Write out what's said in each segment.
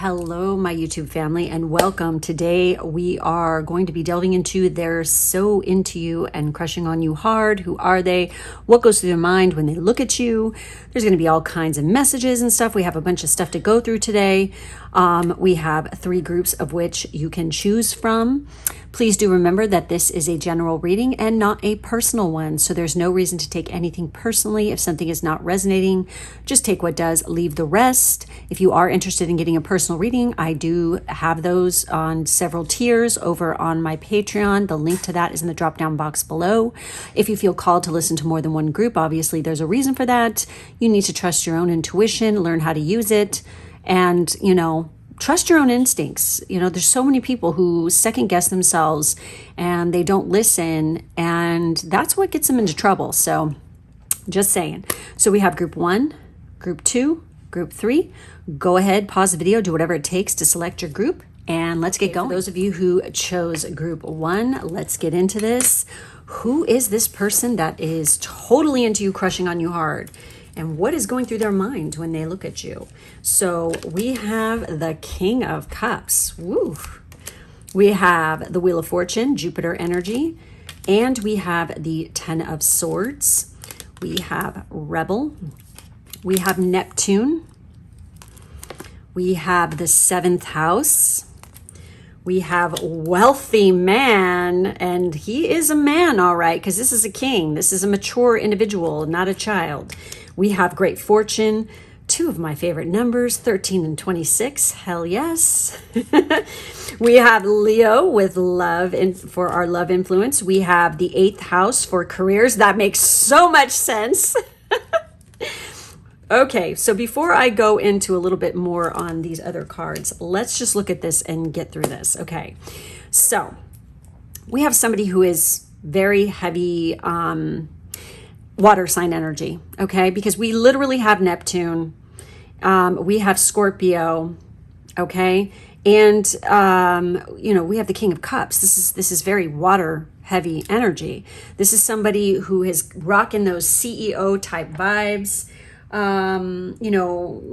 Hello, my YouTube family, and welcome. Today we are going to be delving into They're So Into You and Crushing on You Hard. Who are they? What goes through their mind when they look at you? There's going to be all kinds of messages and stuff. We have a bunch of stuff to go through today. We have 3 groups of which you can choose from. Please do remember that this is a general reading and not a personal one. So there's no reason to take anything personally. If something is not resonating, just take what does, leave the rest. If you are interested in getting a personal reading, I do have those on several tiers over on my Patreon. The link to that is in the drop down box below. If you feel called to listen to more than one group, obviously there's a reason for that. You need to trust your own intuition, learn how to use it, and, trust your own instincts. There's so many people who second guess themselves and they don't listen, and that's what gets them into trouble. So just saying. So we have group 1, group 2, group 3. Go ahead, pause the video, do whatever it takes to select your group, and let's get going. For those of you who chose group 1, let's get into this. Who is this person that is totally into you, crushing on you hard? And what is going through their mind when they look at you? So we have the King of Cups. Woo. We have the Wheel of Fortune, Jupiter energy. And we have the 10 of Swords. We have Rebel. We have Neptune. We have the 7th house. We have Wealthy Man, and he is a man, all right, because this is a king. This is a mature individual, not a child. We have Great Fortune, 2 of my favorite numbers, 13 and 26. Hell yes. We have Leo with love for our love influence. We have the 8th house for careers. That makes so much sense. Okay, so before I go into a little bit more on these other cards, let's just look at this and get through this. Okay, so we have somebody who is very heavy water sign energy, okay? Because we literally have Neptune, we have Scorpio, okay? And, we have the King of Cups. This is very water heavy energy. This is somebody who is rocking those CEO type vibes.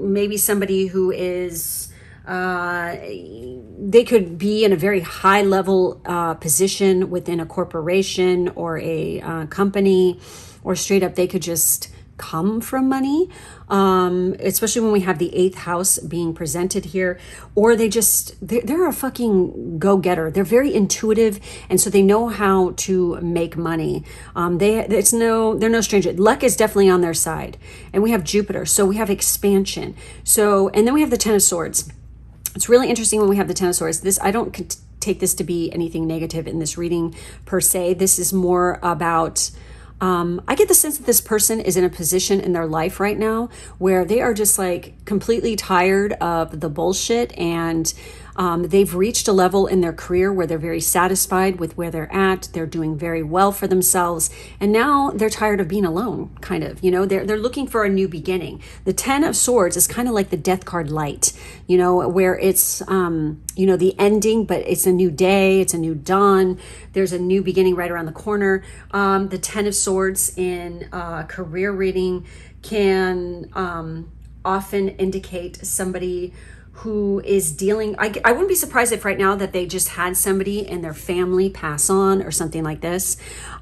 Maybe somebody who is, they could be in a very high level position within a corporation or a company, or straight up they could just come from money, especially when we have the 8th house being presented here. Or they're a fucking go-getter. They're very intuitive, and so they know how to make money. They're no stranger. Luck is definitely on their side. And we have Jupiter, so we have expansion. And then we have the 10 of Swords. It's really interesting when we have the 10 of Swords. I don't take this to be anything negative in this reading per se. This is more about, I get the sense that this person is in a position in their life right now where they are just like completely tired of the bullshit, and they've reached a level in their career where they're very satisfied with where they're at. They're doing very well for themselves, and now they're tired of being alone, kind of. They're looking for a new beginning. The 10 of Swords is kind of like the Death card light, where it's the ending, but it's a new day, it's a new dawn. There's a new beginning right around the corner. The 10 of Swords in career reading can often indicate somebody who is dealing, I wouldn't be surprised if right now that they just had somebody in their family pass on or something like this.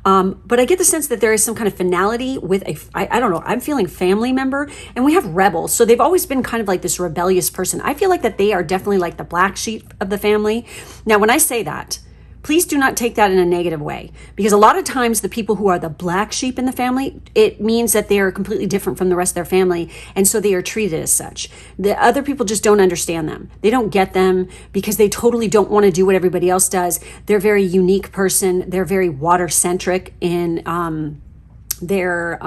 But I get the sense that there is some kind of finality with I don't know, I'm feeling family member, and we have Rebel. So they've always been kind of like this rebellious person. I feel like that they are definitely like the black sheep of the family. Now, when I say that, please do not take that in a negative way, because a lot of times the people who are the black sheep in the family, it means that they are completely different from the rest of their family, and so they are treated as such. The other people just don't understand them. They don't get them because they totally don't want to do what everybody else does. They're a very unique person. They're very water-centric in their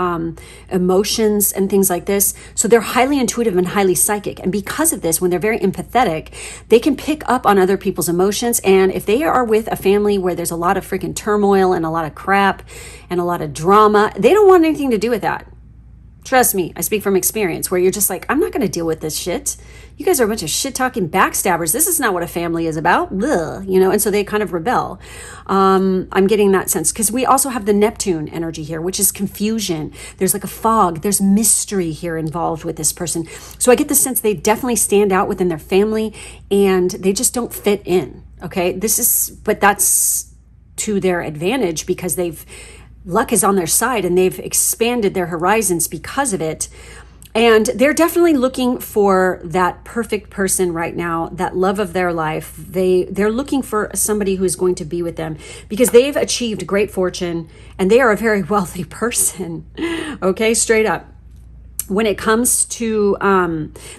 emotions and things like this. So they're highly intuitive and highly psychic. And because of this, when they're very empathetic, they can pick up on other people's emotions. And if they are with a family where there's a lot of freaking turmoil and a lot of crap and a lot of drama, they don't want anything to do with that. Trust me, I speak from experience, where you're just like, I'm not going to deal with this shit. You guys are a bunch of shit talking backstabbers. This is not what a family is about. Ugh, and so they kind of rebel. I'm getting that sense, because we also have the Neptune energy here, which is confusion. There's like a fog. There's mystery here involved with this person. So I get the sense they definitely stand out within their family, and they just don't fit in. Okay. But that's to their advantage, because luck is on their side, and they've expanded their horizons because of it. And they're definitely looking for that perfect person right now, that love of their life. They're looking for somebody who's going to be with them, because they've achieved great fortune and they are a very wealthy person. Okay, straight up. When it comes to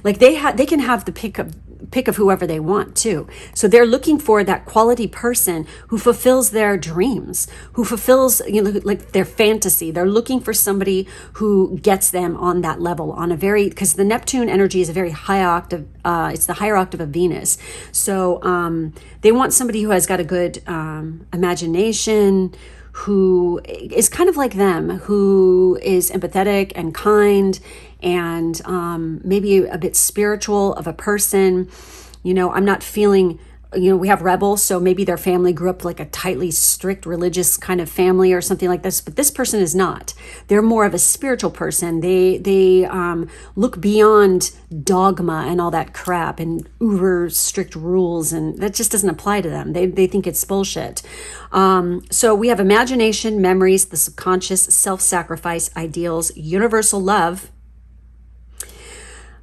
they can have the pick of whoever they want too. So they're looking for that quality person who fulfills their dreams, who fulfills like their fantasy. They're looking for somebody who gets them on that level, because the Neptune energy is a very high octave. It's the higher octave of Venus. So they want somebody who has got a good imagination, who is kind of like them, who is empathetic and kind, and maybe a bit spiritual of a person. I'm not feeling, we have rebels, so maybe their family grew up like a tightly strict religious kind of family or something like this, but this person is not. They're more of a spiritual person. They look beyond dogma and all that crap and uber strict rules, and that just doesn't apply to them. They think it's bullshit. So we have imagination, memories, the subconscious, self-sacrifice, ideals, universal love,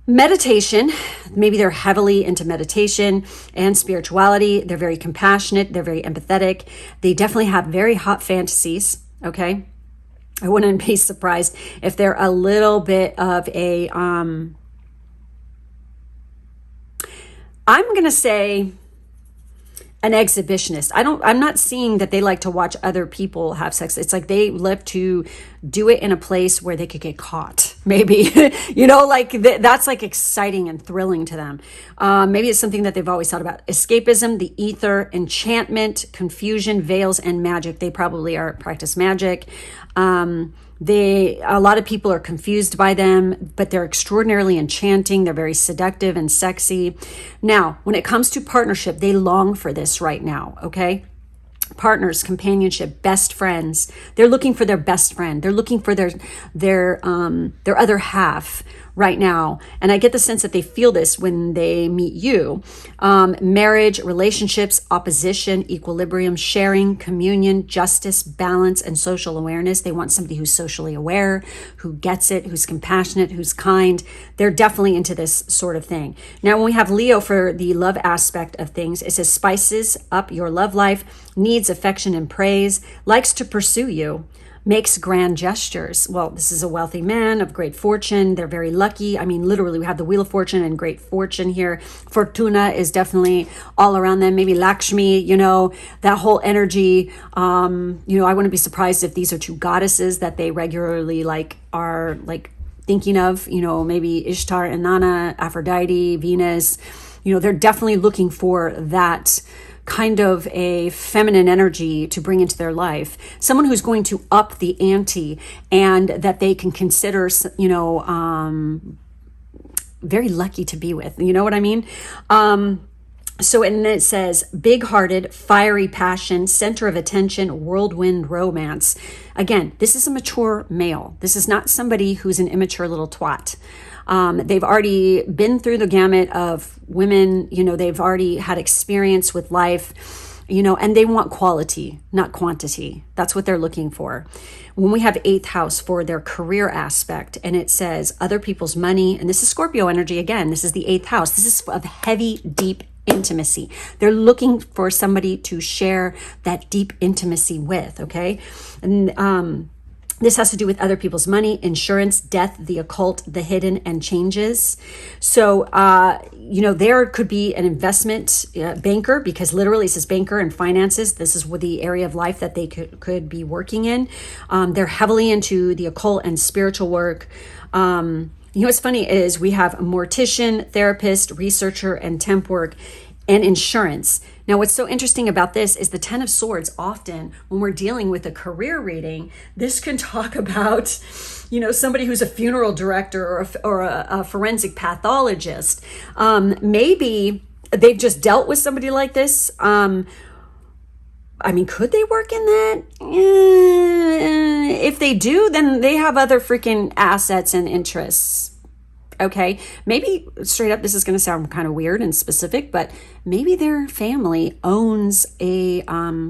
meditation. Maybe they're heavily into meditation and spirituality. They're very compassionate. They're very empathetic. They definitely have very hot fantasies. Okay. I wouldn't be surprised if they're a little bit of a, I'm going to say an exhibitionist. I'm not seeing that they like to watch other people have sex. It's like they love to do it in a place where they could get caught. Maybe, that's like exciting and thrilling to them. Maybe it's something that they've always thought about. Escapism, the ether, enchantment, confusion, veils, and magic. They probably practice magic. A lot of people are confused by them, but they're extraordinarily enchanting. They're very seductive and sexy. Now, when it comes to partnership, they long for this right now, okay? Partners, companionship, best friends. They're looking for their best friend. They're looking for their other half right now. And I get the sense that they feel this when they meet you. Marriage, relationships, opposition, equilibrium, sharing, communion, justice, balance, and social awareness. They want somebody who's socially aware, who gets it, who's compassionate, who's kind. They're definitely into this sort of thing. Now, when we have Leo for the love aspect of things, it says spices up your love life, needs affection and praise, likes to pursue you, makes grand gestures. Well, this is a wealthy man of great fortune. They're very lucky. I mean, literally, we have the Wheel of Fortune and great fortune here. Fortuna is definitely all around them. Maybe Lakshmi, that whole energy. I wouldn't be surprised if these are two goddesses that they regularly are thinking of, maybe Ishtar, Inanna, Aphrodite, Venus. They're definitely looking for that kind of a feminine energy to bring into their life, someone who's going to up the ante and that they can consider, very lucky to be with. You know what I mean? And it says big-hearted, fiery passion, center of attention, whirlwind romance. Again, this is a mature male. This is not somebody who's an immature little twat. They've already been through the gamut of women, they've already had experience with life, and they want quality, not quantity. That's what they're looking for. When we have 8th house for their career aspect, and it says other people's money, and this is Scorpio energy again, this is the 8th house. This is of heavy, deep intimacy. They're looking for somebody to share that deep intimacy with, okay? And, this has to do with other people's money, insurance, death, the occult, the hidden, and changes. So, there could be an investment banker, because literally it says banker and finances. This is what the area of life that they could be working in. They're heavily into the occult and spiritual work. What's funny is we have a mortician, therapist, researcher, and temp work. and insurance. Now, what's so interesting about this is the Ten of Swords. Often when we're dealing with a career reading, this can talk about, somebody who's a funeral director or a forensic pathologist. Maybe they've just dealt with somebody like this. Could they work in that? If they do, then they have other freaking assets and interests. Okay, maybe straight up, this is going to sound kind of weird and specific, but maybe their family owns a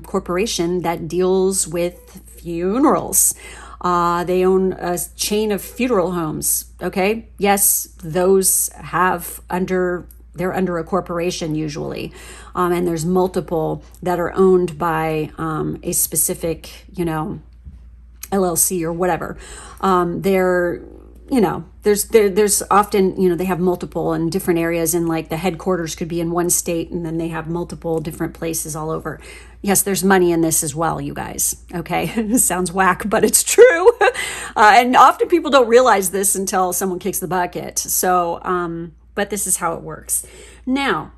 corporation that deals with funerals. They own a chain of funeral homes. Okay, yes, those they're under a corporation usually, and there's multiple that are owned by a specific, LLC or whatever. There's often, they have multiple in different areas, and like the headquarters could be in one state and then they have multiple different places all over. Yes, there's money in this as well, you guys. Okay, this sounds whack, but it's true. And often people don't realize this until someone kicks the bucket. So, but this is how it works. Now,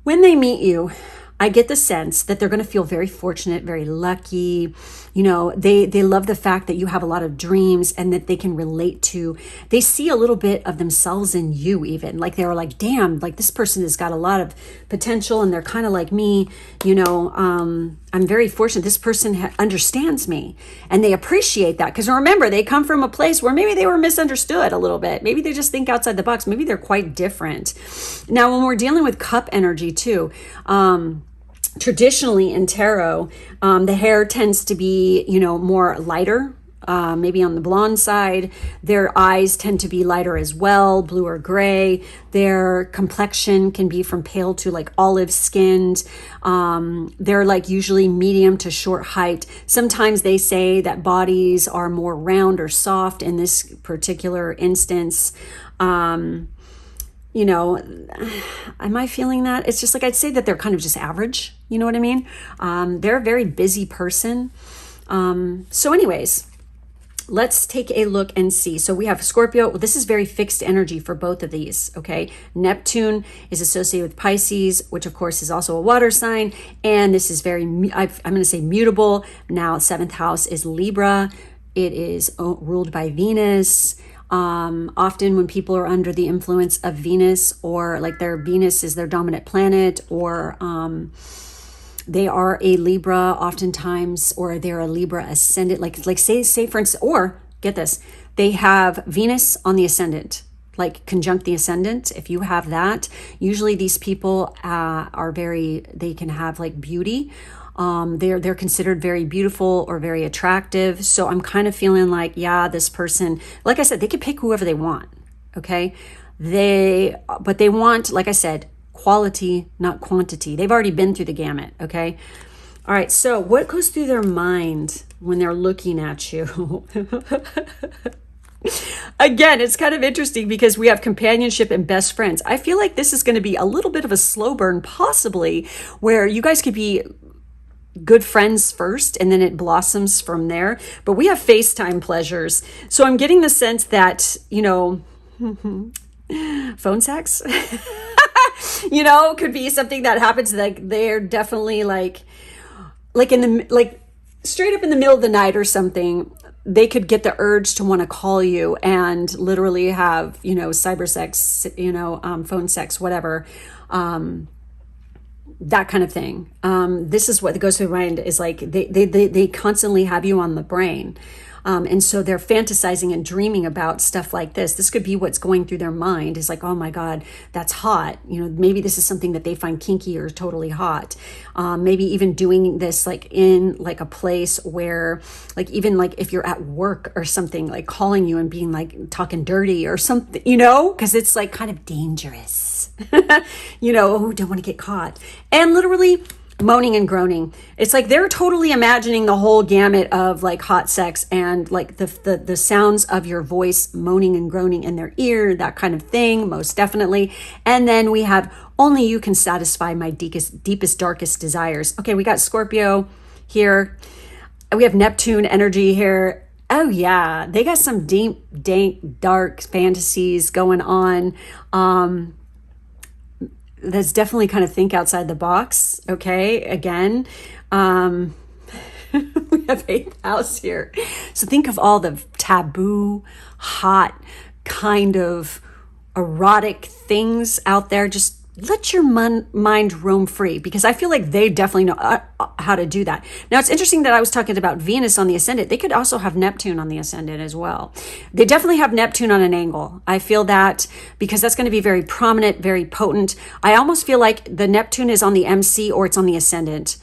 when they meet you, I get the sense that they're going to feel very fortunate, very lucky. They love the fact that you have a lot of dreams and that they can relate to. They see a little bit of themselves in you even. Like they were like, damn, like this person has got a lot of potential and they're kind of like me. I'm very fortunate. This person understands me and they appreciate that. Because remember, they come from a place where maybe they were misunderstood a little bit. Maybe they just think outside the box. Maybe they're quite different. Now, when we're dealing with cup energy too, traditionally in tarot, the hair tends to be, more lighter, maybe on the blonde side. Their eyes tend to be lighter as well, blue or gray. Their complexion can be from pale to like olive skinned. They're like usually medium to short height. Sometimes they say that bodies are more round or soft in this particular instance. Am I feeling that? It's just like, I'd say that they're kind of just average. You know what I mean? They're a very busy person. So anyways, let's take a look and see. So we have Scorpio. This is very fixed energy for both of these. Okay. Neptune is associated with Pisces, which of course is also a water sign. And this is very, I'm going to say mutable. Now, 7th house is Libra. It is ruled by Venus. Often when people are under the influence of Venus, or like their Venus is their dominant planet, or they are a Libra oftentimes, or they're a Libra ascendant, like say for instance, or get this, they have Venus on the ascendant, like conjunct the ascendant. If you have that, usually these people they can have like beauty. They're considered very beautiful or very attractive. So I'm kind of feeling like, yeah, this person, like I said, they could pick whoever they want. Okay. But they want, like I said, quality, not quantity. They've already been through the gamut. Okay. All right. So what goes through their mind when they're looking at you? Again, it's kind of interesting because we have companionship and best friends. I feel like this is going to be a little bit of a slow burn, possibly, where you guys could be good friends first and then it blossoms from there. But we have FaceTime pleasures. So I'm getting the sense that, phone sex, could be something that happens. Like they're definitely like straight up in the middle of the night or something. They could get the urge to want to call you and literally have, cyber sex, phone sex, whatever. That kind of thing. This is what goes through my mind is like they constantly have you on the brain. And so they're fantasizing and dreaming about stuff like this. This could be what's going through their mind is like, oh my God, that's hot. Maybe this is something that they find kinky or totally hot. Maybe even doing this like in like a place where like, even like if you're at work or something, like calling you and being like talking dirty or something, because it's like kind of dangerous, oh, don't want to get caught. And literally moaning and groaning. It's like they're totally imagining the whole gamut of like hot sex and like the sounds of your voice moaning and groaning in their ear, that kind of thing, most definitely. And then we have only you can satisfy my deepest, darkest desires. Okay, we got Scorpio here. We have Neptune energy here. Oh yeah, they got some deep, dank, dark fantasies going on. that's definitely kind of think outside the box. Okay. Again, we have 8th house here. So think of all the taboo, hot, kind of erotic things out there. Just let your mind roam free, because I feel like they definitely know how to do that. Now, it's interesting that I was talking about Venus on the ascendant. They could also have Neptune on the ascendant as well. They definitely have Neptune on an angle. I feel that because that's going to be very prominent, very potent. I almost feel like the Neptune is on the MC or it's on the ascendant.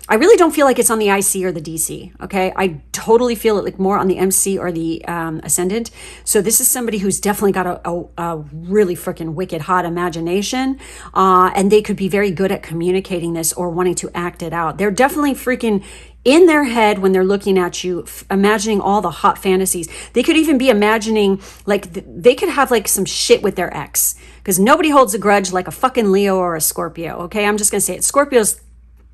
I really don't feel like it's on the IC or the DC, okay? I totally feel it like more on the MC or the ascendant. So this is somebody who's definitely got a really freaking wicked hot imagination, and they could be very good at communicating this or wanting to act it out. They're definitely freaking in their head when they're looking at you, imagining all the hot fantasies. They could even be imagining, like, they could have like some shit with their ex, because nobody holds a grudge like a fucking Leo or a Scorpio, okay? I'm just gonna say it. Scorpio's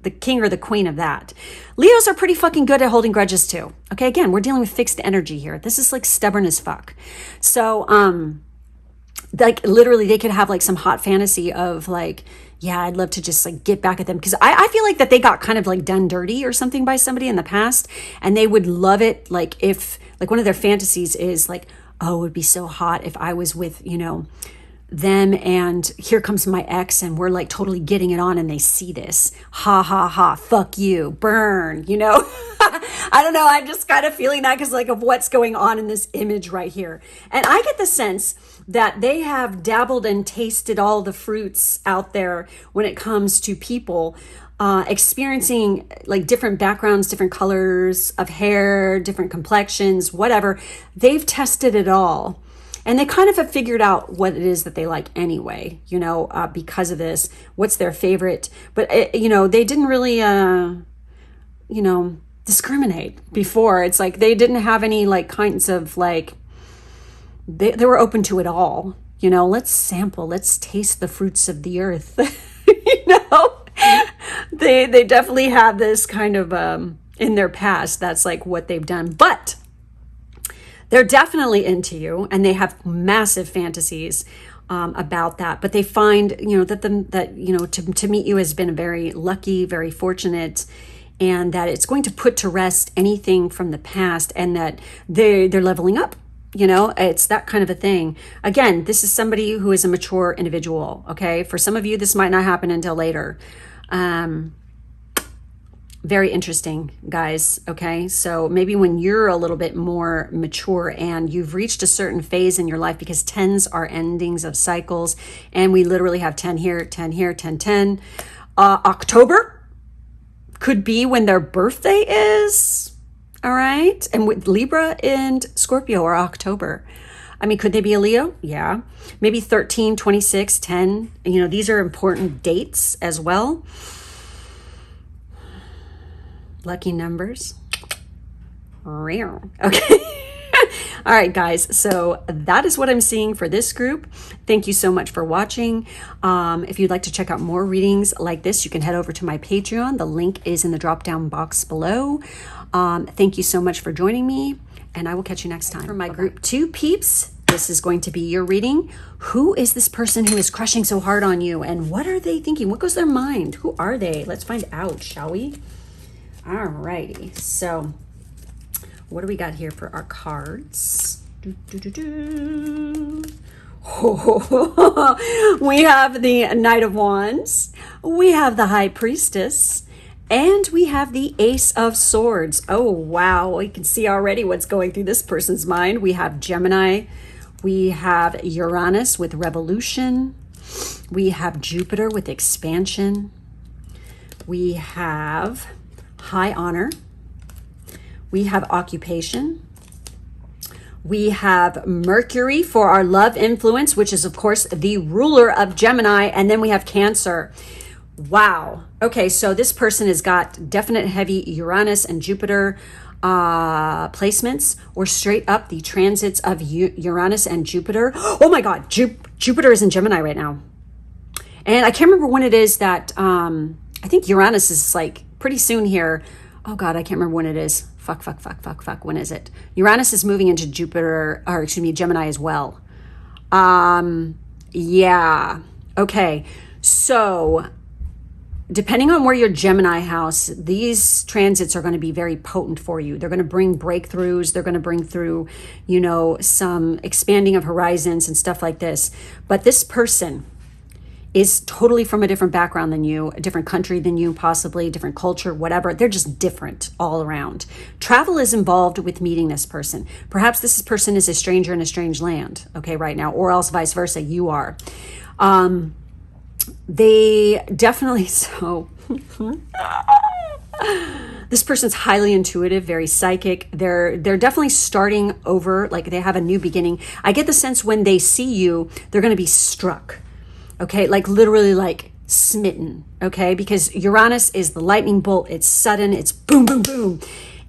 the king or the queen of that. Leos are pretty fucking good at holding grudges too. Okay, again, we're dealing with fixed energy here. This is like stubborn as fuck. So, like literally they could have like some hot fantasy of like, yeah, I'd love to just like get back at them. Because I feel like that they got kind of like done dirty or something by somebody in the past. And they would love it. Like if, like one of their fantasies is like, oh, it would be so hot if I was with, you know, them and here comes my ex and we're like totally getting it on and they see this. Ha ha ha, fuck you, burn, you know? I don't know, I'm just kind of feeling that because like of what's going on in this image right here. And I get the sense that they have dabbled and tasted all the fruits out there when it comes to people experiencing like different backgrounds, different colors of hair, different complexions, whatever. They've tested it all. And they kind of have figured out what it is that they like anyway, you know, because of this, what's their favorite. But, you know, they didn't really, you know, discriminate before. It's like they didn't have any like kinds of like, they were open to it all. You know, let's sample, let's taste the fruits of the earth. You know, they definitely have this kind of in their past. That's like what they've done. But they're definitely into you, and they have massive fantasies about that. But they find, you know, that you know, to meet you has been very lucky, very fortunate, and that it's going to put to rest anything from the past, and that they're leveling up. You know, it's that kind of a thing. Again, this is somebody who is a mature individual. Okay, for some of you, this might not happen until later. Very interesting, guys. Okay, so maybe when you're a little bit more mature and you've reached a certain phase in your life, because 10s are endings of cycles, and we literally have 10 here, 10 here, 10, 10. October could be when their birthday is. All right, and with Libra and Scorpio are October. I mean, could they be a Leo? Yeah. Maybe 13, 26, 10. You know, these are important dates as well. Lucky numbers. Rare. Okay. All right, guys. So that is what I'm seeing for this group. Thank you so much for watching. If you'd like to check out more readings like this, you can head over to my Patreon. The link is in the drop-down box below. Thank you so much for joining me, and I will catch you next time. For my group 2 peeps, this is going to be your reading. Who is this person who is crushing so hard on you, and what are they thinking? What goes their mind? Who are they? Let's find out, shall we? All righty. So what do we got here for our cards? We have the Knight of Wands. We have the High Priestess. And we have the Ace of Swords. Oh, wow. We can see already what's going through this person's mind. We have Gemini. We have Uranus with revolution. We have Jupiter with expansion. We have high honor. We have occupation. We have Mercury for our love influence, which is, of course, the ruler of Gemini. And then we have Cancer. Wow. Okay, so this person has got definite heavy Uranus and Jupiter placements, or straight up the transits of Uranus and Jupiter. Oh my God, Jupiter is in Gemini right now. And I can't remember when it is that, I think Uranus is like pretty soon here. Oh God, I can't remember when it is. Fuck. When is it? Uranus is moving into Jupiter, or excuse me, Gemini as well. Yeah. Okay. So depending on where your Gemini house, these transits are going to be very potent for you. They're going to bring breakthroughs. They're going to bring through, some expanding of horizons and stuff like this. But this person is totally from a different background than you, a different country than you, possibly a different culture, whatever. They're just different all around. Travel is involved with meeting this person. Perhaps this person is a stranger in a strange land, okay, right now, or else vice versa, you are. They definitely, this person's highly intuitive, very psychic. They're definitely starting over, like they have a new beginning. I get the sense when they see you, they're going to be struck. Okay, like literally like smitten, okay? Because Uranus is the lightning bolt. It's sudden, it's boom, boom, boom.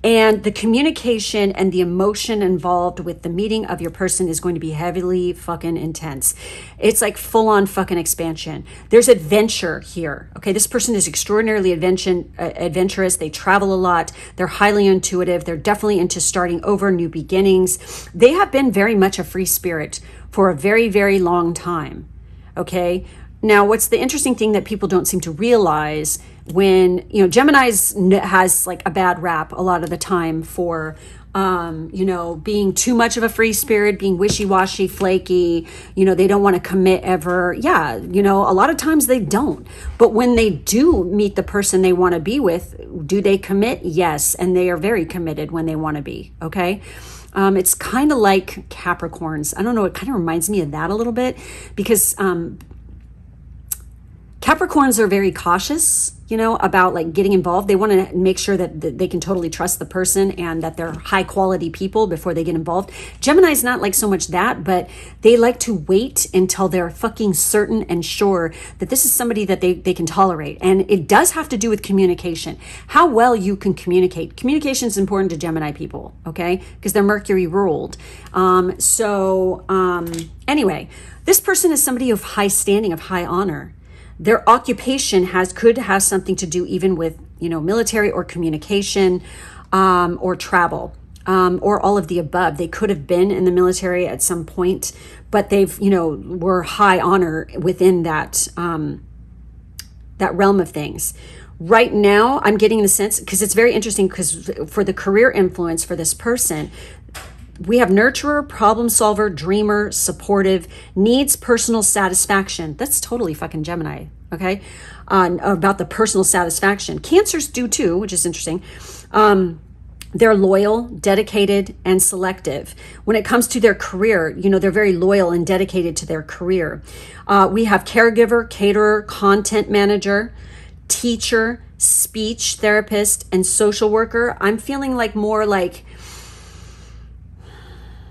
And the communication and the emotion involved with the meeting of your person is going to be heavily fucking intense. It's like full on fucking expansion. There's adventure here, okay? This person is extraordinarily adventurous. They travel a lot. They're highly intuitive. They're definitely into starting over, new beginnings. They have been very much a free spirit for a very, very long time. Okay. Now, what's the interesting thing that people don't seem to realize when, Gemini's has like a bad rap a lot of the time for, being too much of a free spirit, being wishy-washy, flaky, they don't want to commit ever. Yeah. A lot of times they don't. But when they do meet the person they want to be with, do they commit? Yes. And they are very committed when they want to be. Okay. It's kind of like Capricorns. I don't know. It kind of reminds me of that a little bit because Capricorns are very cautious, about like getting involved. They want to make sure that they can totally trust the person and that they're high quality people before they get involved. Gemini's not like so much that, but they like to wait until they're fucking certain and sure that this is somebody that they can tolerate. And it does have to do with communication, how well you can communicate. Communication is important to Gemini people, okay? Because they're Mercury ruled. Anyway, this person is somebody of high standing, of high honor. Their occupation could have something to do even with, military or communication, or travel, or all of the above. They could have been in the military at some point, but they've, were high honor within that realm of things. Right now, I'm getting the sense, because it's very interesting, because for the career influence for this person, we have nurturer, problem solver, dreamer, supportive, needs personal satisfaction. That's totally fucking Gemini, okay? About the personal satisfaction. Cancers do too, which is interesting. They're loyal, dedicated, and selective. When it comes to their career, they're very loyal and dedicated to their career. We have caregiver, caterer, content manager, teacher, speech therapist, and social worker. I'm feeling like more like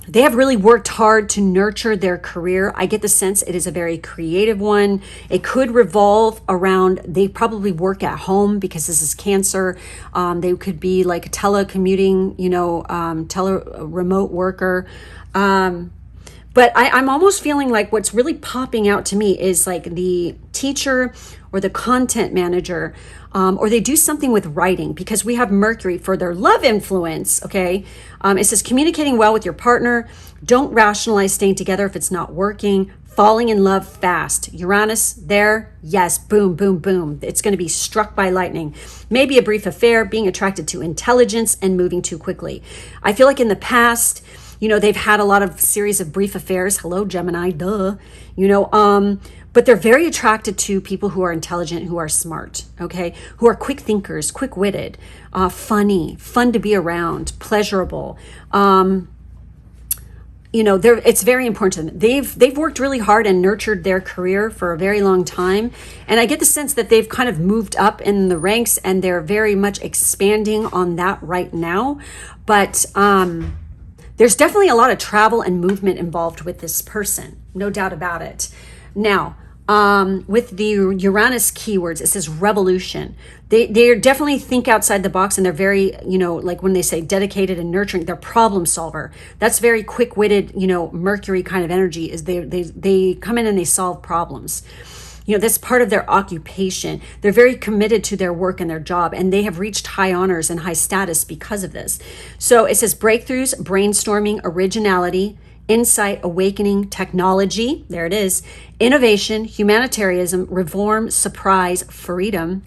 they have really worked hard to nurture their career. I get the sense it is a very creative one. It could revolve around, they probably work at home because this is Cancer. They could be like a telecommuting, remote worker. But I'm almost feeling like what's really popping out to me is like the teacher or the content manager, or they do something with writing, because we have Mercury for their love influence, okay? It says communicating well with your partner, don't rationalize staying together if it's not working, falling in love fast. Uranus there, yes, boom, boom, boom. It's going to be struck by lightning. Maybe a brief affair, being attracted to intelligence and moving too quickly. I feel like in the past, they've had a lot of series of brief affairs. Hello, Gemini, duh. But they're very attracted to people who are intelligent, who are smart, okay? Who are quick thinkers, quick-witted, funny, fun to be around, pleasurable. It's very important to them. They've worked really hard and nurtured their career for a very long time. And I get the sense that they've kind of moved up in the ranks and they're very much expanding on that right now. But there's definitely a lot of travel and movement involved with this person, no doubt about it. Now, with the Uranus keywords, it says revolution. They definitely think outside the box, and they're very, like when they say dedicated and nurturing, they're problem solver. That's very quick-witted, Mercury kind of energy, is they come in and they solve problems. That's part of their occupation. They're very committed to their work and their job, and they have reached high honors and high status because of this. So it says breakthroughs, brainstorming, originality, insight, awakening, technology, there it is, innovation, humanitarianism, reform, surprise, freedom,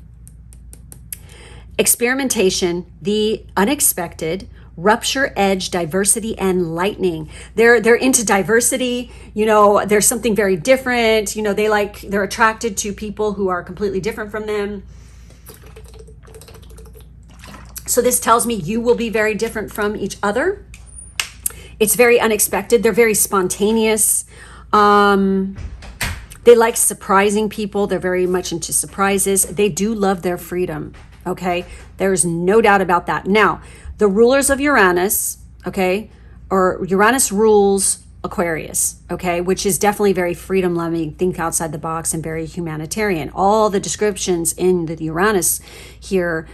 experimentation, the unexpected, rupture, edge, diversity, and lightning. They're into diversity. You know, there's something very different. You know, they're attracted to people who are completely different from them. So this tells me you will be very different from each other. It's very unexpected. They're very spontaneous. They like surprising people. They're very much into surprises. They do love their freedom. Okay. There's no doubt about that. Now, the rulers of Uranus, okay, or Uranus rules Aquarius, okay, which is definitely very freedom loving, think outside the box, and very humanitarian. All the descriptions in the Uranus here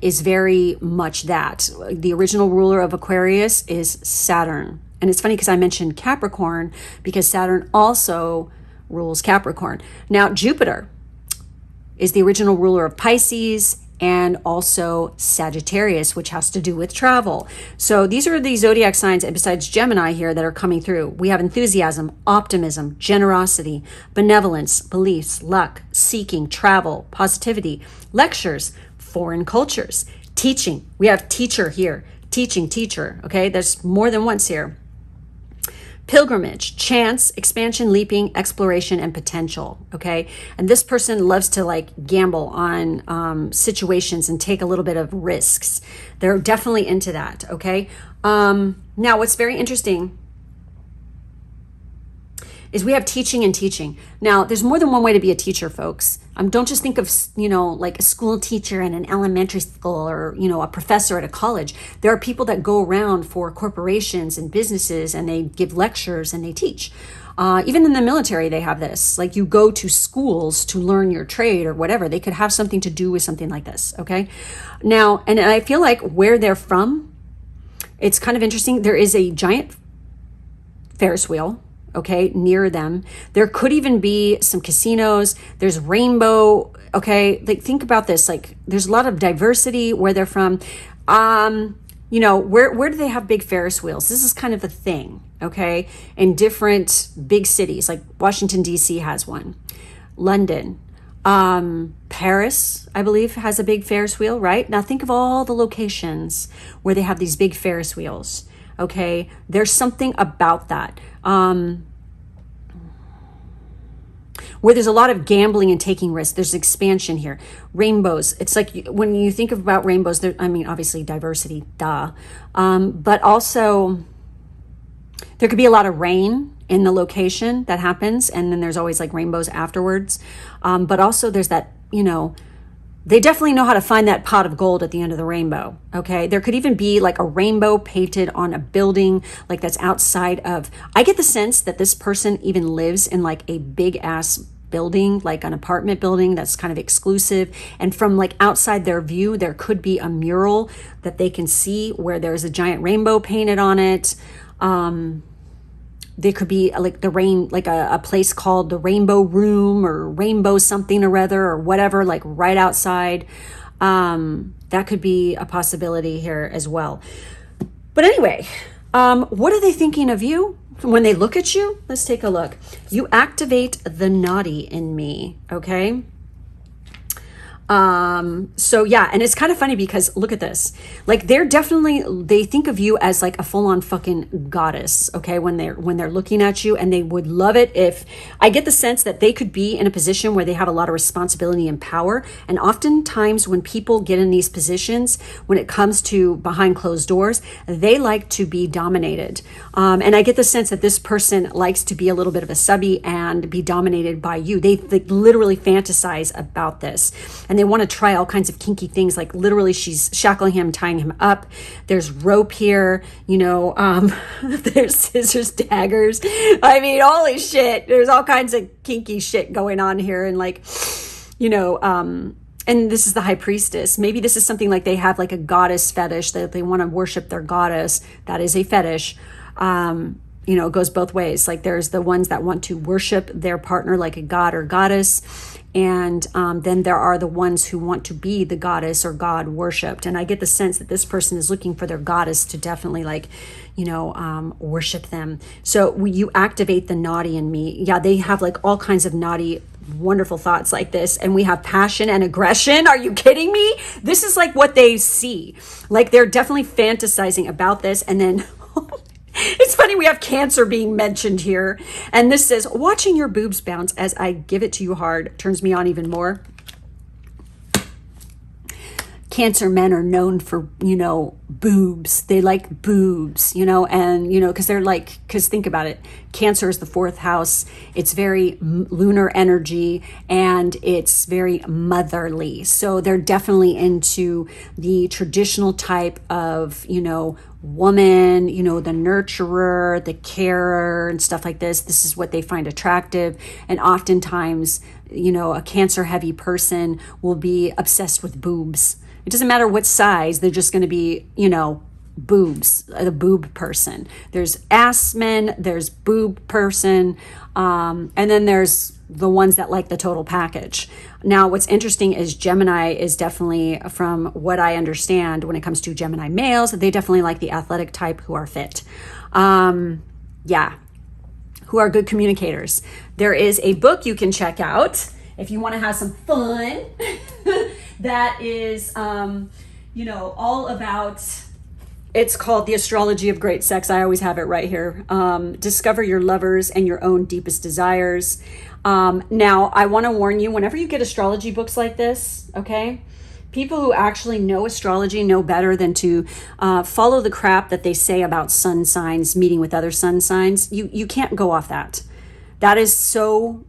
is very much that. The original ruler of Aquarius is Saturn. And it's funny because I mentioned Capricorn because Saturn also rules Capricorn. Now, Jupiter is the original ruler of Pisces and also Sagittarius, which has to do with travel. So these are the zodiac signs, and besides Gemini here, that are coming through. We have enthusiasm, optimism, generosity, benevolence, beliefs, luck, seeking, travel, positivity, lectures, foreign cultures, teaching. We have teacher here, teaching, teacher, okay? There's more than once here. Pilgrimage, chance, expansion, leaping, exploration, and potential, okay? And this person loves to like gamble on situations and take a little bit of risks. They're definitely into that, okay? Now, what's very interesting is we have teaching and teaching. Now, there's more than one way to be a teacher, folks. Don't just think of, you know, like a school teacher in an elementary school or, you know, a professor at a college. There are people that go around for corporations and businesses and they give lectures and they teach. Even in the military, they have this. Like you go to schools to learn your trade or whatever. They could have something to do with something like this, okay? Now, and I feel like where they're from, it's kind of interesting. There is a giant Ferris wheel, okay, near them. There could even be some casinos. There's rainbow, okay? Like think about this, like there's a lot of diversity where they're from. You know, where do they have big Ferris wheels? This is kind of a thing, okay? In different big cities, like Washington, D.C. has one. London, Paris, I believe, has a big Ferris wheel, right? Now think of all the locations where they have these big Ferris wheels, okay? There's something about that. Where there's a lot of gambling and taking risks. There's expansion here. Rainbows. It's like when you think about rainbows, there, I mean, obviously diversity, duh. But also there could be a lot of rain in the location that happens. And then there's always like rainbows afterwards. But also there's that, you know, they definitely know how to find that pot of gold at the end of the rainbow, okay? There could even be like a rainbow painted on a building like that's outside of, I get the sense that this person even lives in like a big ass building, like an apartment building that's kind of exclusive. And from like outside their view, there could be a mural that they can see where there's a giant rainbow painted on it. There could be like the rain, like a place called the Rainbow Room or Rainbow something or other or whatever, like right outside. That could be a possibility here as well. But anyway, what are they thinking of you when they look at you? Let's take a look. You activate the naughty in me, okay? So yeah, and it's kind of funny because look at this, like they think of you as like a full-on fucking goddess, okay, when they're looking at you, and they would love it if, I get the sense that they could be in a position where they have a lot of responsibility and power. And oftentimes when people get in these positions, when it comes to behind closed doors, they like to be dominated. And I get the sense that this person likes to be a little bit of a subby and be dominated by you. They literally fantasize about this. And they want to try all kinds of kinky things, like literally she's shackling him, tying him up. There's rope here, you know, there's scissors, daggers. I mean, holy shit. There's all kinds of kinky shit going on here. And like, you know, and this is the high priestess. Maybe this is something like they have like a goddess fetish, that they want to worship their goddess. That is a fetish. you know, it goes both ways. Like there's the ones that want to worship their partner like a god or goddess. And then there are the ones who want to be the goddess or god worshipped. And I get the sense that this person is looking for their goddess to definitely like, you know, worship them. So you activate the naughty in me. Yeah, they have like all kinds of naughty, wonderful thoughts like this. And we have passion and aggression. Are you kidding me? This is like what they see. Like they're definitely fantasizing about this. And then it's funny, we have Cancer being mentioned here. And this says, watching your boobs bounce as I give it to you hard turns me on even more. Cancer men are known for, you know, boobs. They like boobs, you know, and, you know, because think about it. Cancer is the 4th house. It's very lunar energy and it's very motherly. So they're definitely into the traditional type of, you know, woman, you know, the nurturer, the carer and stuff like this. This is what they find attractive. And oftentimes, you know, a Cancer heavy person will be obsessed with boobs. It doesn't matter what size, they're just going to be, you know, boobs, the boob person. There's ass men, there's boob person, and then there's the ones that like the total package. Now, what's interesting is Gemini is definitely, from what I understand, when it comes to Gemini males, they definitely like the athletic type who are fit. Yeah, who are good communicators. There is a book you can check out if you want to have some fun. That is, you know, all about, it's called The Astrology of Great Sex. I always have it right here. Discover your lovers and your own deepest desires. Now, I want to warn you, whenever you get astrology books like this, okay, people who actually know astrology know better than to follow the crap that they say about sun signs, meeting with other sun signs. You can't go off that. That is so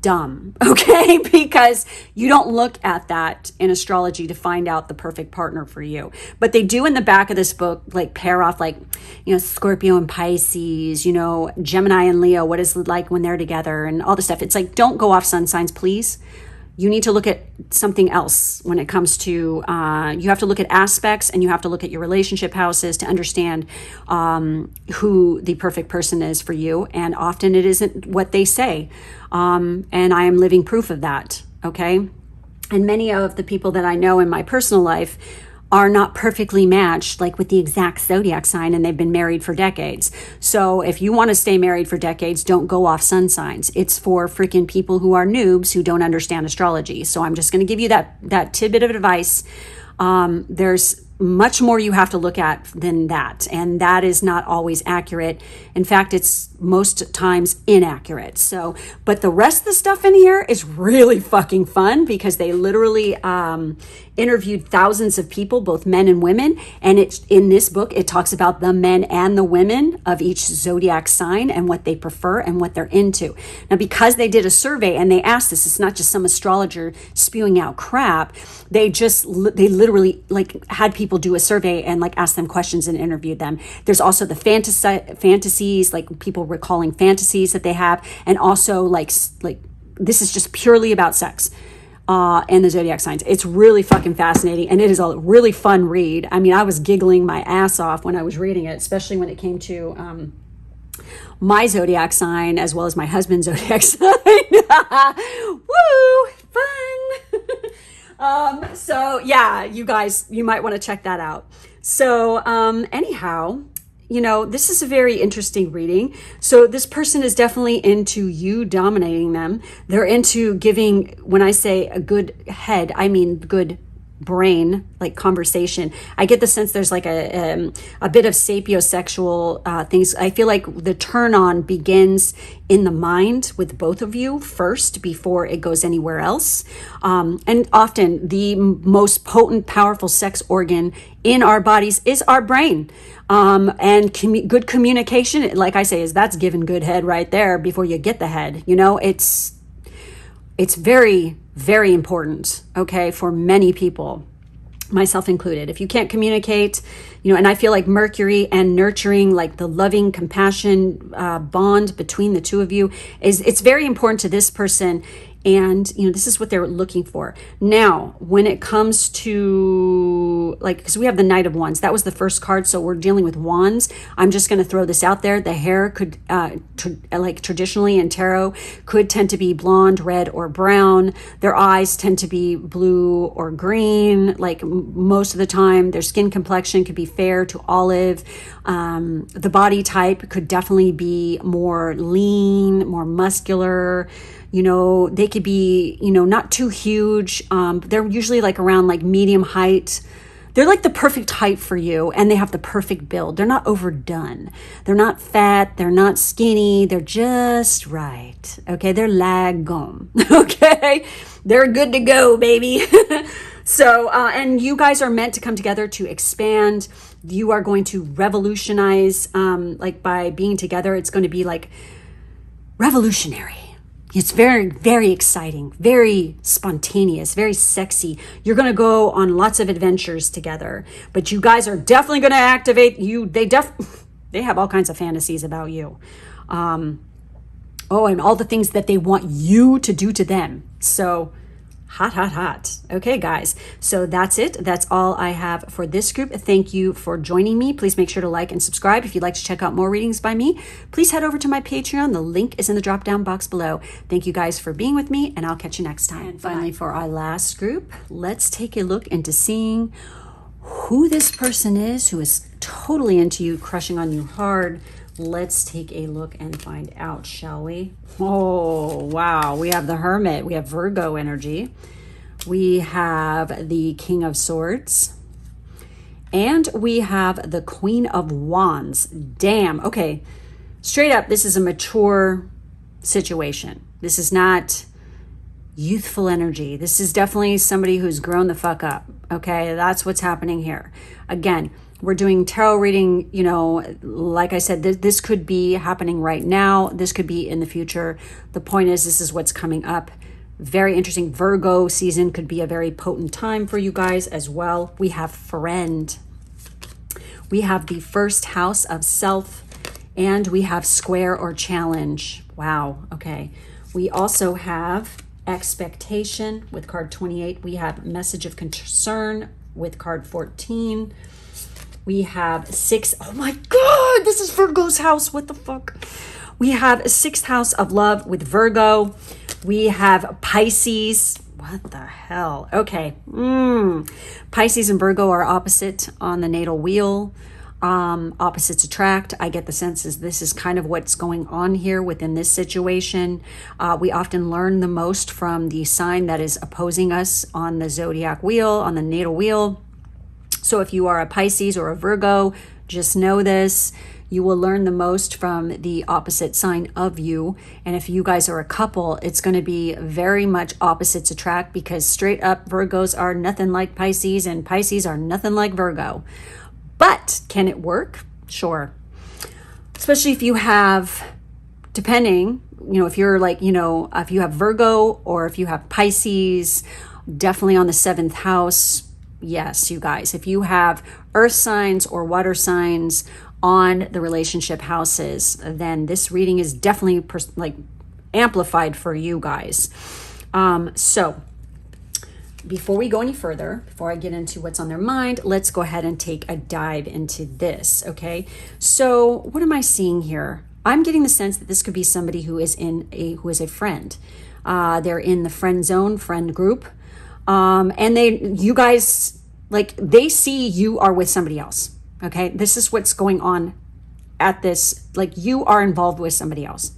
dumb, okay? Because you don't look at that in astrology to find out the perfect partner for you. But they do in the back of this book, like pair off, like, you know, Scorpio and Pisces, you know, Gemini and Leo, what is it like when they're together and all this stuff. It's like, don't go off sun signs, please. You need to look at something else when it comes to, you have to look at aspects and you have to look at your relationship houses to understand who the perfect person is for you. And often it isn't what they say. And I am living proof of that, okay? And many of the people that I know in my personal life are not perfectly matched, like with the exact zodiac sign, and they've been married for decades. So if you want to stay married for decades, don't go off sun signs. It's for freaking people who are noobs who don't understand astrology. So I'm just going to give you that tidbit of advice. There's much more you have to look at than that. And that is not always accurate. In fact, it's most times inaccurate. So, but the rest of the stuff in here is really fucking fun because they literally interviewed thousands of people, both men and women. And it's in this book, it talks about the men and the women of each zodiac sign and what they prefer and what they're into. Now, because they did a survey and they asked this, it's not just some astrologer spewing out crap. They literally like had people do a survey and like ask them questions and interviewed them. There's also the fantasies, like people recalling fantasies that they have, and also like this is just purely about sex and the zodiac signs. It's really fucking fascinating, and it is a really fun read. I mean, I was giggling my ass off when I was reading it, especially when it came to my zodiac sign as well as my husband's zodiac sign. Woo, fun. So yeah, you guys, you might want to check that out. So anyhow, you know, this is a very interesting reading. So this person is definitely into you dominating them. They're into giving, when I say a good head, I mean good brain, like conversation. I get the sense there's like a bit of sapiosexual things. I feel like the turn on begins in the mind with both of you first before it goes anywhere else. And often the most potent, powerful sex organ in our bodies is our brain. And good communication, like I say, that's giving good head right there before you get the head. You know, it's very, very important, okay, for many people, myself included. If you can't communicate, you know, and I feel like Mercury and nurturing, like the loving compassion bond between the two of you it's very important to this person And, you know, this is what they're looking for. Now, when it comes to, like, because we have the Knight of Wands, that was the first card, so we're dealing with wands. I'm just going to throw this out there. The hair could, like traditionally in tarot, could tend to be blonde, red, or brown. Their eyes tend to be blue or green. Like most of the time, their skin complexion could be fair to olive. The body type could definitely be more lean, more muscular. You know, they could be, you know, not too huge. They're usually like around like medium height. They're like the perfect height for you, and they have the perfect build. They're not overdone. They're not fat. They're not skinny. They're just right. Okay, they're lagon. Okay, they're good to go, baby. So, and you guys are meant to come together to expand. You are going to revolutionize, like by being together. It's going to be like revolutionary. It's very, very exciting, very spontaneous, very sexy. You're going to go on lots of adventures together, but you guys are definitely going to activate you. They have all kinds of fantasies about you. Oh, and all the things that they want you to do to them. So hot, hot, hot. Okay, guys. So that's it. That's all I have for this group. Thank you for joining me. Please make sure to like and subscribe. If you'd like to check out more readings by me, please head over to my Patreon. The link is in the drop-down box below. Thank you guys for being with me, and I'll catch you next time. And finally, for our last group, let's take a look into seeing who this person is who is totally into you, crushing on you hard. Let's take a look and find out, shall we? Oh, wow. We have the Hermit. We have Virgo energy. We have the King of Swords. And we have the Queen of Wands. Damn. Okay. Straight up, this is a mature situation. This is not youthful energy. This is definitely somebody who's grown the fuck up. Okay. That's what's happening here. Again, we're doing tarot reading, you know, like I said, this could be happening right now. This could be in the future. The point is, this is what's coming up. Very interesting. Virgo season could be a very potent time for you guys as well. We have Friend. We have the first house of self, and we have Square or Challenge. Wow. Okay. We also have Expectation with card 28. We have Message of Concern with card 14. We have oh my God, this is Virgo's house. What the fuck? We have a 6th house of love with Virgo. We have Pisces. What the hell? Okay. Pisces and Virgo are opposite on the natal wheel. Opposites attract. I get the sense this is kind of what's going on here within this situation. We often learn the most from the sign that is opposing us on the zodiac wheel, on the natal wheel. So if you are a Pisces or a Virgo, just know this. You will learn the most from the opposite sign of you. And if you guys are a couple, it's going to be very much opposites attract, because straight up Virgos are nothing like Pisces and Pisces are nothing like Virgo. But can it work? Sure. Especially if you have, depending, you know, if you're like, you know, if you have Virgo or if you have Pisces, definitely on the 7th house. Yes, you guys, if you have earth signs or water signs on the relationship houses, then this reading is definitely like amplified for you guys. So before we go any further, before I get into what's on their mind, let's go ahead and take a dive into this. Okay. So what am I seeing here? I'm getting the sense that this could be somebody who is a friend. They're in the friend zone, friend group. And you guys, like, they see you are with somebody else. Okay. This is what's going on at this. Like, you are involved with somebody else.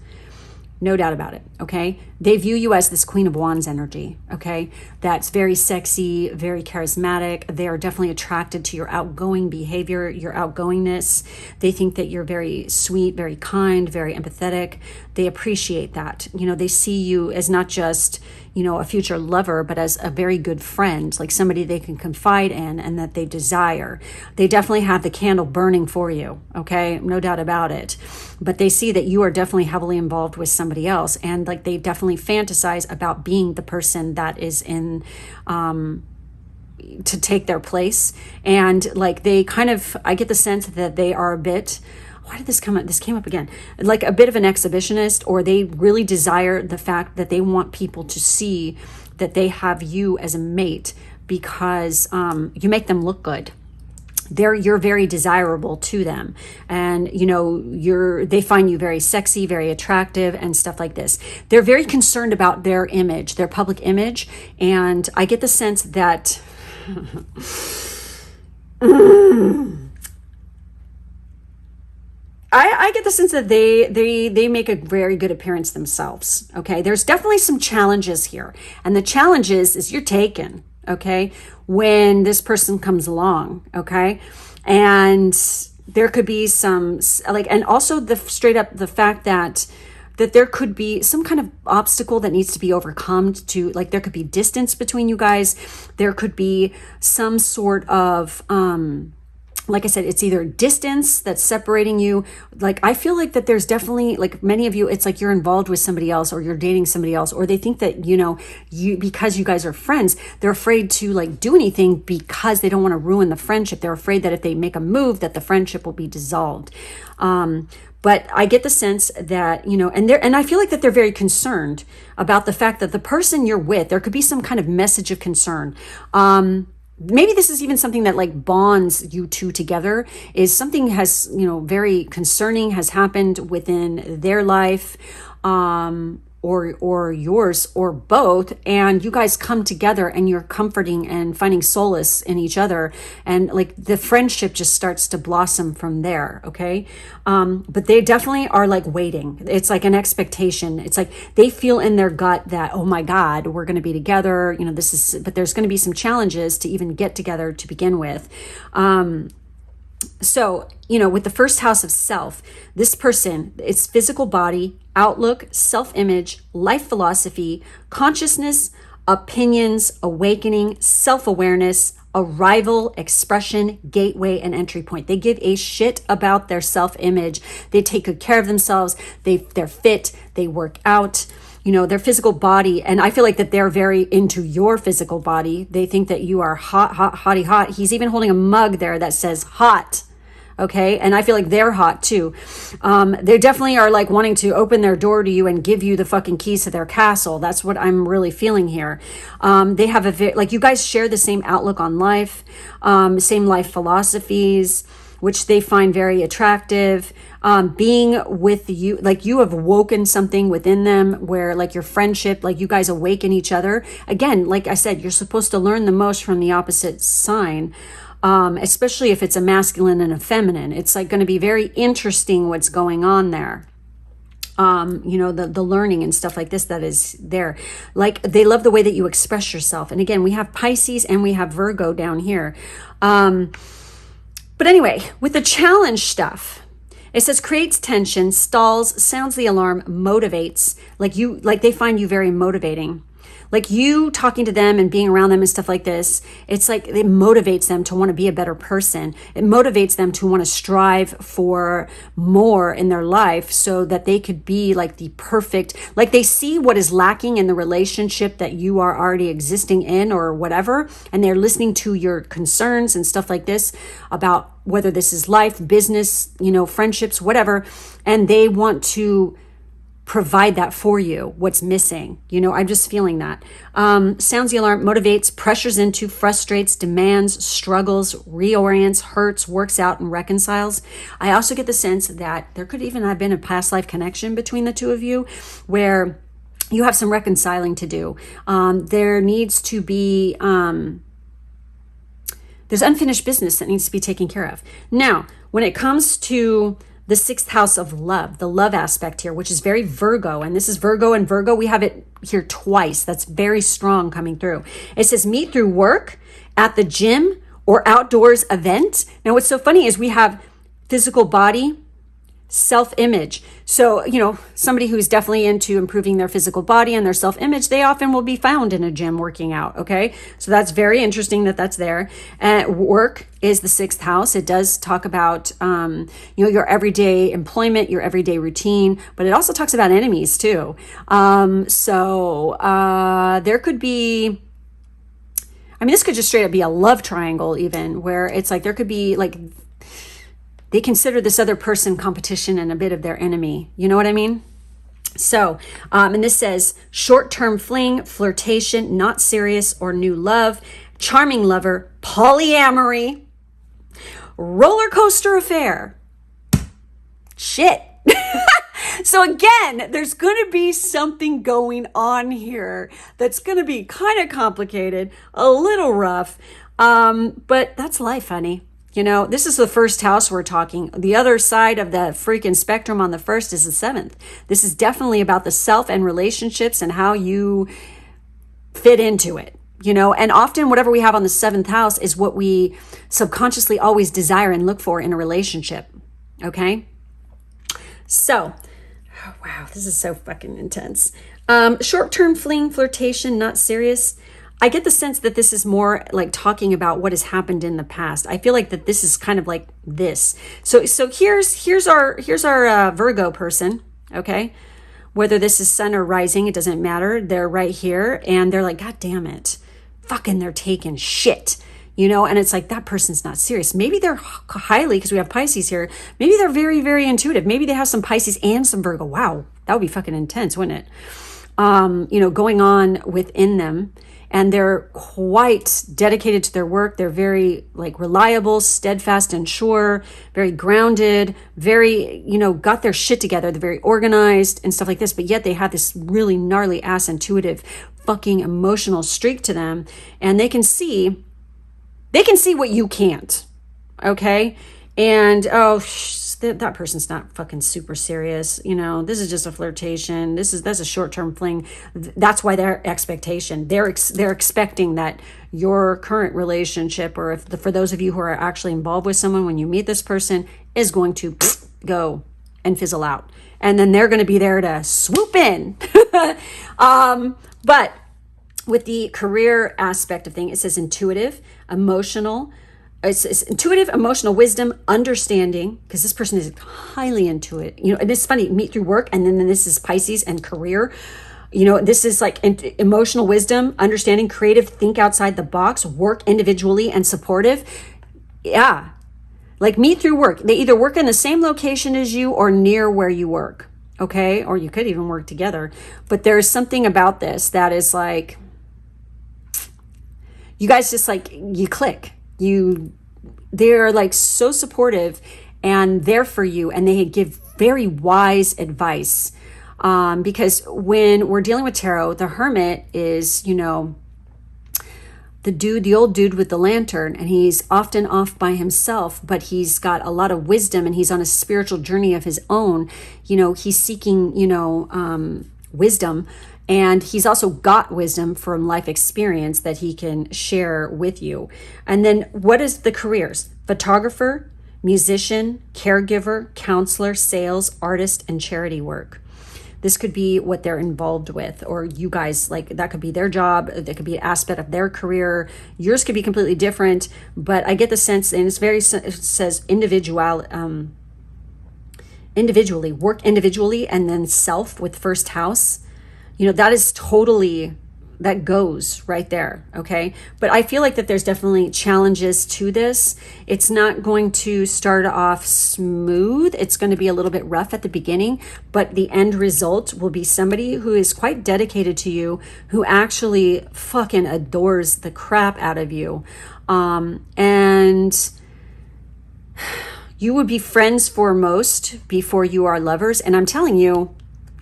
No doubt about it. Okay. They view you as this Queen of Wands energy. Okay. That's very sexy, very charismatic. They are definitely attracted to your outgoing behavior, your outgoingness. They think that you're very sweet, very kind, very empathetic. They appreciate that. You know, they see you as not just, you know, a future lover, but as a very good friend, like somebody they can confide in and that they desire. They definitely have the candle burning for you. Okay. No doubt about it. But they see that you are definitely heavily involved with somebody else. And like, they definitely fantasize about being the person that is in, to take their place. And like, they kind of, I get the sense that they are a bit, why did this come up? This came up again. Like a bit of an exhibitionist, or they really desire the fact that they want people to see that they have you as a mate because you make them look good. You're very desirable to them, and they find you very sexy, very attractive, and stuff like this. They're very concerned about their image, their public image, and I get the sense that I get the sense that they make a very good appearance themselves. Okay, there's definitely some challenges here, and the challenge is you're taken. Okay, when this person comes along. Okay, and there could be some and also the straight up the fact that there could be some kind of obstacle that needs to be overcome to there could be distance between you guys. There could be some sort of like I said, it's either distance that's separating you. I feel like that there's definitely, many of you, it's like you're involved with somebody else, or you're dating somebody else, or they think that, because you guys are friends, they're afraid to do anything because they don't want to ruin the friendship. They're afraid that if they make a move, that the friendship will be dissolved. But I get the sense that, and I feel like that they're very concerned about the fact that the person you're with, there could be some kind of message of concern. Maybe this is even something that bonds you two together, is something has, very concerning has happened within their life, or yours, or both, and you guys come together and you're comforting and finding solace in each other, and the friendship just starts to blossom from there. Okay, but they definitely are waiting. It's like an expectation. It's like they feel in their gut that, oh my God, we're going to be together. But there's going to be some challenges to even get together to begin with. So, with the first house of self, this person, it's physical body, outlook, self-image, life philosophy, consciousness, opinions, awakening, self-awareness, arrival, expression, gateway, and entry point. They give a shit about their self-image. They take good care of themselves. They're fit. They work out. Their physical body. And I feel like that they're very into your physical body. They think that you are hot, hot, hotty, hot. He's even holding a mug there that says hot. Okay. And I feel like they're hot too. They definitely are wanting to open their door to you and give you the fucking keys to their castle. That's what I'm really feeling here. They have you guys share the same outlook on life, same life philosophies, which they find very attractive. Being with you, you have woken something within them where your friendship, you guys awaken each other. Again, like I said, you're supposed to learn the most from the opposite sign, especially if it's a masculine and a feminine. It's going to be very interesting what's going on there. The learning and stuff like this that is there. They love the way that you express yourself. And again, we have Pisces and we have Virgo down here. But anyway, with the challenge stuff, it says creates tension, stalls, sounds the alarm, motivates. They find you very motivating. You talking to them and being around them and stuff like this, it's it motivates them to want to be a better person. It motivates them to want to strive for more in their life so that they could be the perfect, they see what is lacking in the relationship that you are already existing in or whatever. And they're listening to your concerns and stuff like this about whether this is life, business, friendships, whatever. And they want to provide that for you, what's missing. I'm just feeling that. Sounds the alarm, motivates, pressures into, frustrates, demands, struggles, reorients, hurts, works out, and reconciles. I also get the sense that there could even have been a past life connection between the two of you where you have some reconciling to do. There needs to be, there's unfinished business that needs to be taken care of. Now, when it comes to the sixth house of love, the love aspect here, which is very Virgo, and this is Virgo and Virgo, we have it here twice. That's very strong coming through. It says meet through work, at the gym, or outdoors event. Now, what's so funny is we have physical body, self-image. So, somebody who's definitely into improving their physical body and their self-image, they often will be found in a gym working out. Okay. So that's very interesting that that's there. Work is the sixth house. It does talk about, your everyday employment, your everyday routine, but it also talks about enemies too. There could be, this could just straight up be a love triangle even, where it's there could be they consider this other person competition and a bit of their enemy. You know what I mean? So, and this says short-term fling, flirtation, not serious or new love, charming lover, polyamory, roller coaster affair. Shit. So again, there's going to be something going on here that's going to be kind of complicated, a little rough, but that's life, honey. You know, this is the first house we're talking. The other side of the freaking spectrum on the first is the seventh. This is definitely about the self and relationships and how you fit into it, you know, and often whatever we have on the seventh house is what we subconsciously always desire and look for in a relationship. Okay. So, oh, wow, this is so fucking intense. Short-term fling, flirtation, not serious. I get the sense that this is more like talking about what has happened in the past. I feel like that this is kind of like this. So here's our Virgo person, okay? Whether this is sun or rising, it doesn't matter. They're right here, and they're like, God damn it, fucking, they're taking shit, you know. And it's like, that person's not serious. Maybe they're highly, because we have Pisces here. Maybe they're very, very intuitive. Maybe they have some Pisces and some Virgo. Wow, that would be fucking intense, wouldn't it? You know, going on within them. And they're quite dedicated to their work. They're very like reliable, steadfast and sure, very grounded, very, you know, got their shit together. They're very organized and stuff like this. But yet they have this really gnarly ass intuitive fucking emotional streak to them. And they can see what you can't. Okay. And, that person's not fucking super serious. You know, this is just a flirtation. That's a short-term fling. That's why their expectation, they're expecting that your current relationship, or for those of you who are actually involved with someone, when you meet this person, is going to go and fizzle out. And then they're going to be there to swoop in. But with the career aspect of things, it says intuitive, emotional. It's intuitive, emotional, wisdom, understanding, because this person is highly intuitive. You know, and it's funny, meet through work, and then this is Pisces and career. You know, this is like emotional wisdom, understanding, creative, think outside the box, work individually and supportive. Yeah, like meet through work. They either work in the same location as you or near where you work, okay? Or you could even work together. But there's something about this that is like, you guys just like, you click. They're like so supportive and there for you, and they give very wise advice, because when we're dealing with tarot, the hermit is, you know, the old dude with the lantern, and he's often off by himself, but he's got a lot of wisdom and he's on a spiritual journey of his own. You know, he's seeking, you know, wisdom. And he's also got wisdom from life experience that he can share with you. And then what is the careers? Photographer, musician, caregiver, counselor, sales, artist, and charity work. This could be what they're involved with, or you guys, like, that could be their job. That could be an aspect of their career. Yours could be completely different, but I get the sense, and it says individually, work individually, and then self with first house. You know, that is totally, that goes right there, okay? But I feel like that there's definitely challenges to this. It's not going to start off smooth. It's going to be a little bit rough at the beginning, but the end result will be somebody who is quite dedicated to you, who actually fucking adores the crap out of you. And you would be friends foremost before you are lovers. And I'm telling you,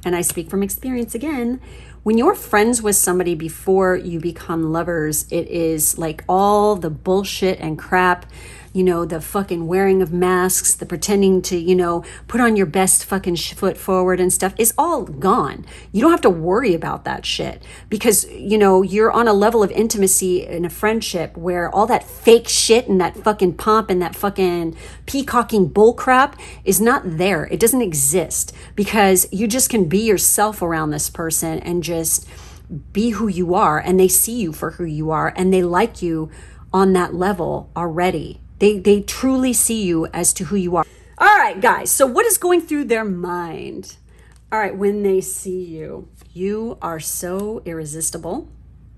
and I speak from experience again, when you're friends with somebody before you become lovers, it is like all the bullshit and crap, you know, the fucking wearing of masks, the pretending to, you know, put on your best fucking foot forward and stuff is all gone. You don't have to worry about that shit because, you know, you're on a level of intimacy in a friendship where all that fake shit and that fucking pomp and that fucking peacocking bull crap is not there. It doesn't exist because you just can be yourself around this person and just be who you are, and they see you for who you are, and they like you on that level already. They truly see you as to who you are. All right, guys. So what is going through their mind? All right, when they see you, you are so irresistible.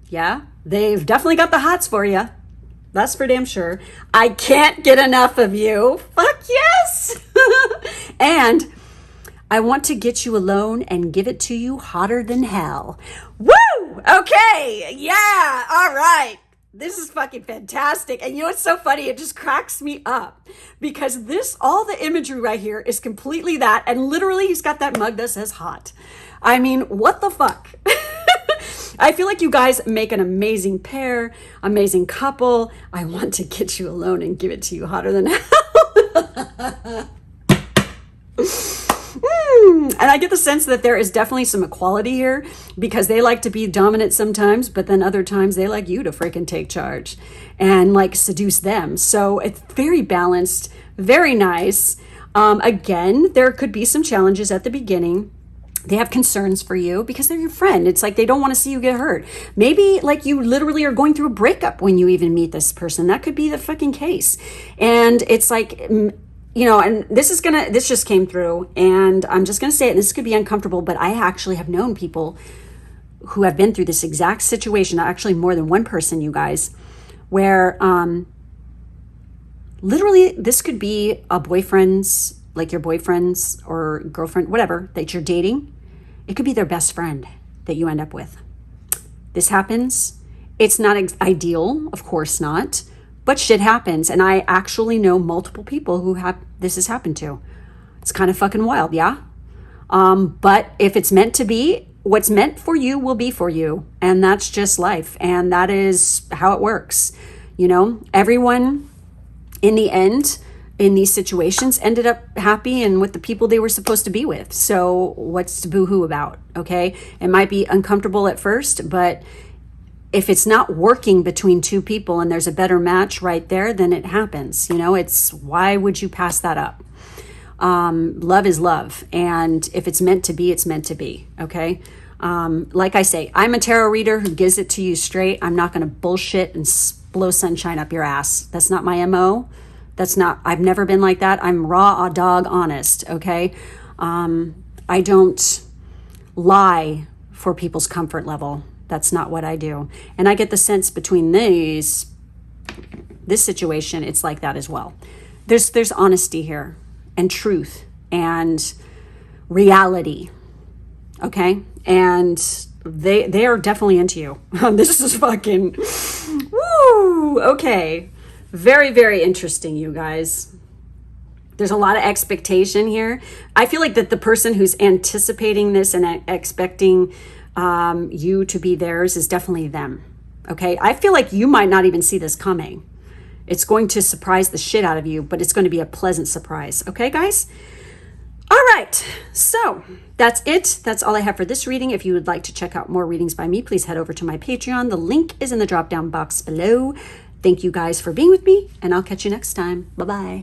Yeah, they've definitely got the hots for you. That's for damn sure. I can't get enough of you. Fuck yes. And I want to get you alone and give it to you hotter than hell. Woo! Okay. Yeah. All right. This is fucking fantastic. And you know what's so funny? It just cracks me up because all the imagery right here is completely that. And literally he's got that mug that says hot. I mean, what the fuck? I feel like you guys make an amazing pair, amazing couple. I want to get you alone and give it to you hotter than hell. And I get the sense that there is definitely some equality here because they like to be dominant sometimes, but then other times they like you to freaking take charge and like seduce them. So it's very balanced, very nice. Again, there could be some challenges at the beginning. They have concerns for you because they're your friend. It's like they don't want to see you get hurt. Maybe like you literally are going through a breakup when you even meet this person. That could be the fucking case. And it's like, you know, and this just came through and I'm just going to say it. And this could be uncomfortable, but I actually have known people who have been through this exact situation. Actually more than one person, you guys, where literally this could be a boyfriend's, like your boyfriend's or girlfriend, whatever, that you're dating. It could be their best friend that you end up with. This happens. It's not ideal, of course not, but shit happens. And I actually know multiple people who this has happened to. It's kind of fucking wild, yeah? But if it's meant to be, what's meant for you will be for you. And that's just life. And that is how it works. You know, everyone in the end, in these situations ended up happy and with the people they were supposed to be with. So what's to boo-hoo about? Okay. It might be uncomfortable at first, but if it's not working between two people and there's a better match right there, then it happens. You know, why would you pass that up? Love is love. And if it's meant to be, it's meant to be. Okay. Like I say, I'm a tarot reader who gives it to you straight. I'm not going to bullshit and blow sunshine up your ass. That's not my MO. I've never been like that. I'm raw dog honest, okay? I don't lie for people's comfort level. That's not what I do. And I get the sense between this situation, it's like that as well. There's honesty here and truth and reality, okay? And they are definitely into you. This is fucking, woo, okay. Very, very interesting, you guys. There's a lot of expectation here. I feel like that the person who's anticipating this and expecting you to be theirs is definitely them. Okay. I feel like you might not even see this coming. It's going to surprise the shit out of you, but it's going to be a pleasant surprise. Okay, guys? All right. So that's it. That's all I have for this reading. If you would like to check out more readings by me, please head over to my Patreon. The link is in the drop-down box below. Thank you guys for being with me, and I'll catch you next time. Bye-bye.